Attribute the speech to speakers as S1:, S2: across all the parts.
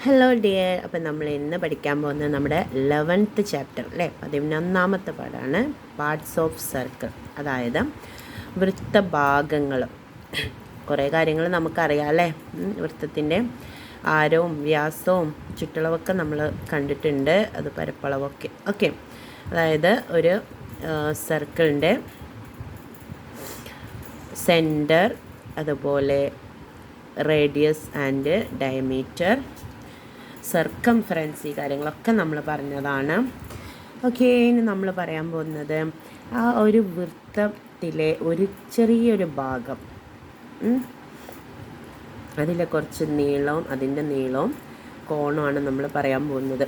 S1: Hello dear. അപ്പം നമ്മൾ ഇന്ന് പഠിക്കാൻ പോകുന്നത് നമ്മുടെ 11th ചാപ്റ്റർ അല്ലേ, 11ാമത്തെ പാഠമാണ് പാർട്സ് ഓഫ് സർക്കിൾ, അതായത് വൃത്തഭാഗങ്ങൾ. കുറേ കാര്യങ്ങൾ നമുക്കറിയാം അല്ലേ. വൃത്തത്തിൻ്റെ ആരവും വ്യാസവും ചുറ്റളവൊക്കെ നമ്മൾ കണ്ടിട്ടുണ്ട്, അത് പരപ്പളവൊക്കെ. ഓക്കെ, അതായത് ഒരു സർക്കിളിൻ്റെ സെൻറ്റർ, അതുപോലെ റേഡിയസ് ആൻഡ് ഡയമീറ്റർ, സർക്കംഫറൻസ്, ഈ കാര്യങ്ങളൊക്കെ നമ്മൾ പറഞ്ഞതാണ്. ഓക്കെ, ഇനി നമ്മൾ പറയാൻ പോകുന്നത് ആ ഒരു വൃത്തത്തിലെ ഒരു ചെറിയൊരു ഭാഗം, അതിലെ കുറച്ച് നീളവും അതിൻ്റെ നീളവും കോണുമാണ് നമ്മൾ പറയാൻ പോകുന്നത്.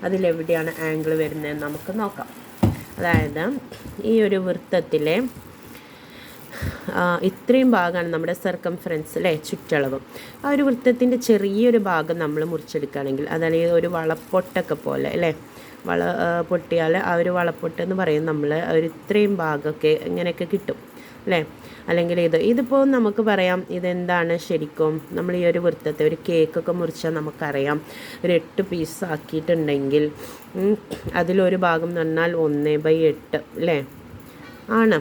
S1: അതിലെവിടെയാണ് ആംഗിൾ വരുന്നതെന്ന് നമുക്ക് നോക്കാം. അതായത് ഈ ഒരു വൃത്തത്തിലെ ഇത്രയും ഭാഗമാണ് നമ്മുടെ സർക്കംഫറൻസ് അല്ലേ, ചുറ്റളവ്. ആ ഒരു വൃത്തത്തിൻ്റെ ചെറിയൊരു ഭാഗം നമ്മൾ മുറിച്ചെടുക്കുകയാണെങ്കിൽ, അതായത് ഒരു വളപ്പൊട്ടൊക്കെ പോലെ അല്ലേ, പൊട്ടിയാൽ ആ ഒരു വളപ്പൊട്ടെന്ന് പറയും നമ്മൾ. ഒരു ഇത്രയും ഭാഗമൊക്കെ ഇങ്ങനെയൊക്കെ കിട്ടും അല്ലേ. അല്ലെങ്കിൽ ഇതിപ്പോൾ നമുക്ക് പറയാം ഇതെന്താണ് ശരിക്കും. നമ്മൾ ഈ ഒരു വൃത്തത്തെ ഒരു കേക്കൊക്കെ മുറിച്ചാൽ നമുക്കറിയാം, ഒരു 8 പീസ് ആക്കിയിട്ടുണ്ടെങ്കിൽ അതിലൊരു ഭാഗം എന്ന് പറഞ്ഞാൽ 1/8 അല്ലേ ആണ്.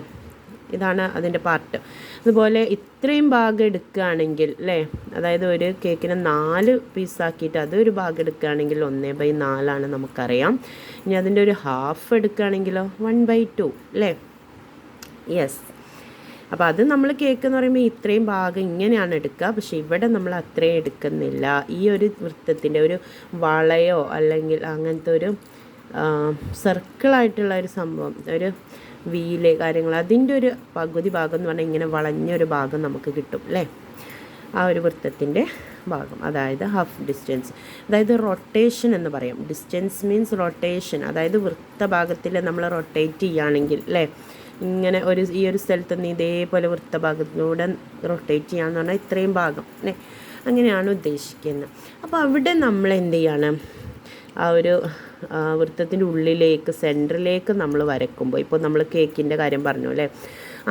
S1: ഇതാണ് അതിൻ്റെ പാർട്ട്. അതുപോലെ ഇത്രയും ഭാഗം എടുക്കുകയാണെങ്കിൽ അല്ലേ, അതായത് ഒരു കേക്കിനെ 4 പീസാക്കിയിട്ട് അതൊരു ഭാഗം എടുക്കുകയാണെങ്കിൽ 1/4 നമുക്കറിയാം. ഇനി അതിൻ്റെ ഒരു ഹാഫ് എടുക്കുകയാണെങ്കിലോ 1/2 അല്ലേ. യെസ്, അപ്പോൾ അത് നമ്മൾ കേക്ക് എന്ന് പറയുമ്പോൾ ഇത്രയും ഭാഗം ഇങ്ങനെയാണ് എടുക്കുക. പക്ഷേ ഇവിടെ നമ്മൾ അത്രയും എടുക്കുന്നില്ല. ഈ ഒരു വൃത്തത്തിൻ്റെ ഒരു വളയോ അല്ലെങ്കിൽ അങ്ങനത്തെ ഒരു സർക്കിളായിട്ടുള്ള ഒരു സംഭവം, ഒരു വീല് കാര്യങ്ങൾ, അതിൻ്റെ ഒരു പകുതി ഭാഗം എന്ന് പറഞ്ഞാൽ ഇങ്ങനെ വളഞ്ഞൊരു ഭാഗം നമുക്ക് കിട്ടും അല്ലേ, ആ ഒരു വൃത്തത്തിൻ്റെ ഭാഗം, അതായത് ഹാഫ് ഡിസ്റ്റൻസ്. അതായത് റൊട്ടേഷൻ എന്ന് പറയും. ഡിസ്റ്റൻസ് മീൻസ് റൊട്ടേഷൻ, അതായത് വൃത്തഭാഗത്തിൽ നമ്മൾ റൊട്ടേറ്റ് ചെയ്യുകയാണെങ്കിൽ അല്ലേ, ഇങ്ങനെ ഈ ഒരു സ്ഥലത്ത് നിന്ന് ഇതേപോലെ വൃത്തഭാഗത്തിലൂടെ റൊട്ടേറ്റ് ചെയ്യാന്ന് പറഞ്ഞാൽ ഇത്രയും ഭാഗം അല്ലേ, അങ്ങനെയാണ് ഉദ്ദേശിക്കുന്നത്. അപ്പോൾ അവിടെ നമ്മൾ എന്ത് ചെയ്യാണ്, ആ ഒരു വൃത്തത്തിൻ്റെ ഉള്ളിലേക്ക് സെൻറ്ററിലേക്ക് നമ്മൾ വരയ്ക്കുമ്പോൾ, ഇപ്പോൾ നമ്മൾ കേക്കിൻ്റെ കാര്യം പറഞ്ഞു അല്ലേ,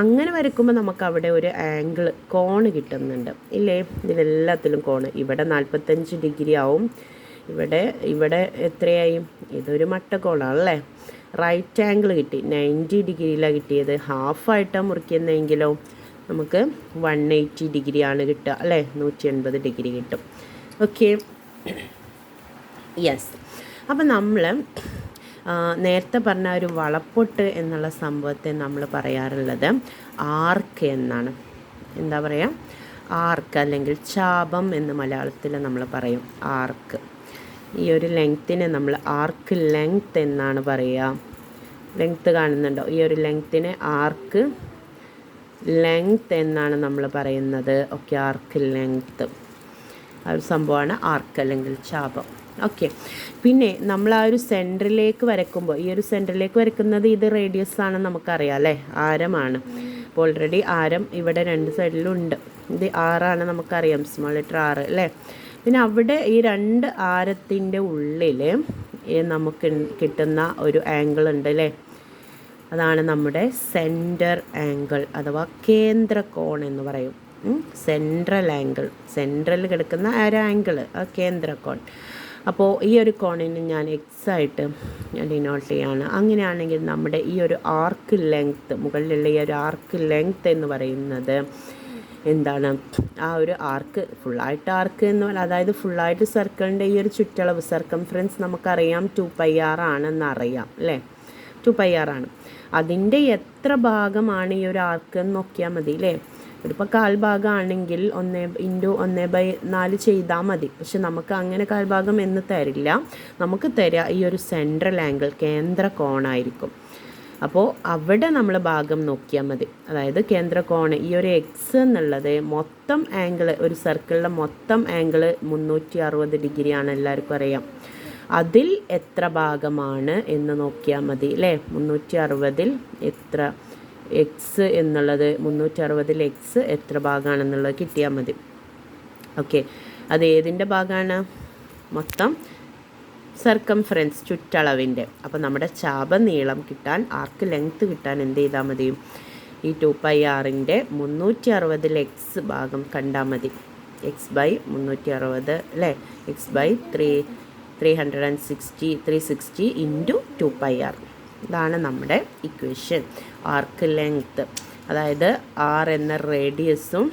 S1: അങ്ങനെ വരയ്ക്കുമ്പോൾ നമുക്ക് അവിടെ ഒരു ആംഗിൾ കോണ് കിട്ടുന്നുണ്ട് ഇല്ലേ. ഇതിലെല്ലാത്തിലും കോണ്. ഇവിടെ 45 ഡിഗ്രി ആവും, ഇവിടെ എത്രയായി, ഇതൊരു മട്ടക്കോണാണല്ലേ. റൈറ്റ് ആംഗിൾ കിട്ടി, 90 ഡിഗ്രിയിലാണ് കിട്ടിയത്. ഹാഫായിട്ടാണ് മുറിക്കുന്നതെങ്കിലോ നമുക്ക് 180 ഡിഗ്രിയാണ് കിട്ടുക അല്ലേ, 180 ഡിഗ്രി കിട്ടും. Okay, yes. അപ്പം നമ്മൾ നേരത്തെ പറഞ്ഞ ഒരു വളപ്പൊട്ട് എന്നുള്ള സംഭവത്തെ നമ്മൾ പറയാറുള്ളത് ആർക്ക് എന്നാണ്. എന്താ പറയുക, ആർക്ക് അല്ലെങ്കിൽ ചാപം എന്ന് മലയാളത്തിൽ നമ്മൾ പറയും. ആർക്ക്, ഈ ഒരു ലെങ്ത്തിനെ നമ്മൾ ആർക്ക് ലെങ്ത് എന്നാണ് പറയുക. ലെങ്ത്ത് കാണുന്നുണ്ടോ, ഈ ഒരു ലെങ്ത്തിനെ ആർക്ക് ലെങ്ത് എന്നാണ് നമ്മൾ പറയുന്നത്. ഓക്കെ, ആർക്ക് ലെങ്ത്ത് ആ ഒരു സംഭവമാണ് ആർക്ക് അല്ലെങ്കിൽ ചാപം. ഓക്കെ, പിന്നെ നമ്മൾ ആ ഒരു സെൻറ്ററിലേക്ക് വരയ്ക്കുമ്പോൾ, ഈ ഒരു സെൻറ്ററിലേക്ക് വരയ്ക്കുന്നത് ഇത് റേഡിയസ് ആണെന്ന് നമുക്കറിയാം അല്ലേ, ആരമാണ്. അപ്പോൾ ഓൾറെഡി ആരം ഇവിടെ 2 സൈഡിലും ഉണ്ട്. ഇത് 6 നമുക്കറിയാം, സ്മോൾ ലെറ്റർ 6 അല്ലേ. പിന്നെ അവിടെ ഈ 2 ആരത്തിൻ്റെ ഉള്ളിൽ നമുക്ക് കിട്ടുന്ന ഒരു ആംഗിൾ ഉണ്ട് അല്ലേ, അതാണ് നമ്മുടെ സെൻറ്റർ ആംഗിൾ അഥവാ കേന്ദ്രകോൺ എന്ന് പറയും. സെൻട്രൽ ആംഗിൾ, സെൻട്രൽ കിടക്കുന്ന ആ ഒരു ആംഗിൾ, ആ കേന്ദ്രകോൺ. അപ്പോൾ ഈ ഒരു കോണിന് ഞാൻ എക്സ് ആയിട്ട് ഡിനോട്ട് ചെയ്യാണ്. അങ്ങനെയാണെങ്കിൽ നമ്മുടെ ഈ ഒരു ആർക്ക് ലെങ്ത്ത്, മുകളിലുള്ള ഈ ഒരു ആർക്ക് ലെങ്ത്ത് എന്ന് പറയുന്നത് എന്താണ്, ആ ഒരു ആർക്ക് ഫുള്ളായിട്ട് ആർക്ക് എന്ന് പറഞ്ഞാൽ, അതായത് ഫുള്ളായിട്ട് സർക്കിളിൻ്റെ ഈ ഒരു ചുറ്റളവ് സർക്കംഫറൻസ് നമുക്കറിയാം 2πr ആണെന്നറിയാം അല്ലേ, 2πr ആണ്. അതിൻ്റെ എത്ര ഭാഗമാണ് ഈ ഒരു ആർക്ക് എന്ന് നോക്കിയാൽ മതി അല്ലേ. ഇതിപ്പോൾ 1/4 ഭാഗമാണെങ്കിൽ 1/4 ചെയ്താൽ മതി. പക്ഷെ നമുക്ക് അങ്ങനെ 1/4 ഭാഗം എന്ന് തരില്ല, നമുക്ക് തരിക ഈ ഒരു സെൻട്രൽ ആംഗിൾ, കേന്ദ്ര കോണായിരിക്കും. അപ്പോൾ അവിടെ നമ്മൾ ഭാഗം നോക്കിയാൽ മതി. അതായത് കേന്ദ്ര കോണ്, ഈ ഒരു എക്സ് എന്നുള്ളത് മൊത്തം ആംഗിൾ, ഒരു സർക്കിളിലെ മൊത്തം ആംഗിൾ 360 ഡിഗ്രിയാണ്, എല്ലാവർക്കും അറിയാം. അതിൽ എത്ര ഭാഗമാണ് എന്ന് നോക്കിയാൽ മതി അല്ലേ. 360-ൽ എത്ര എക്സ് എന്നുള്ളത്, 360-ൽ എക്സ് എത്ര ഭാഗമാണെന്നുള്ളത് കിട്ടിയാൽ മതി. ഓക്കെ, അത് ഏതിൻ്റെ ഭാഗമാണ്, മൊത്തം സർക്കംഫറൻസ് ചുറ്റളവിൻ്റെ. അപ്പോൾ നമ്മുടെ ചാപനീളം കിട്ടാൻ, ആർക്ക് ലെങ്ത്ത് കിട്ടാൻ എന്ത് ചെയ്താൽ മതി, ഈ 2πrൻ്റെ 360-ൽ എക്സ് ഭാഗം കണ്ടാൽ മതി. x/360 അല്ലേ, x/360 ഇൻറ്റു 2πr. ഇതാണ് നമ്മുടെ ഇക്വേഷൻ. ആർക്ക് ലെങ്ത്ത്, അതായത് r എന്ന റേഡിയസും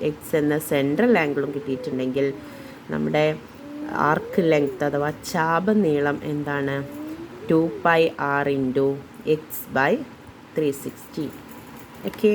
S1: എക്സ് എന്ന സെൻട്രൽ ആംഗിളും കിട്ടിയിട്ടുണ്ടെങ്കിൽ നമ്മുടെ ആർക്ക് ലെങ്ത്ത് അഥവാ ചാപനീളം എന്താണ്? 2πr into x/360. ഓക്കെ.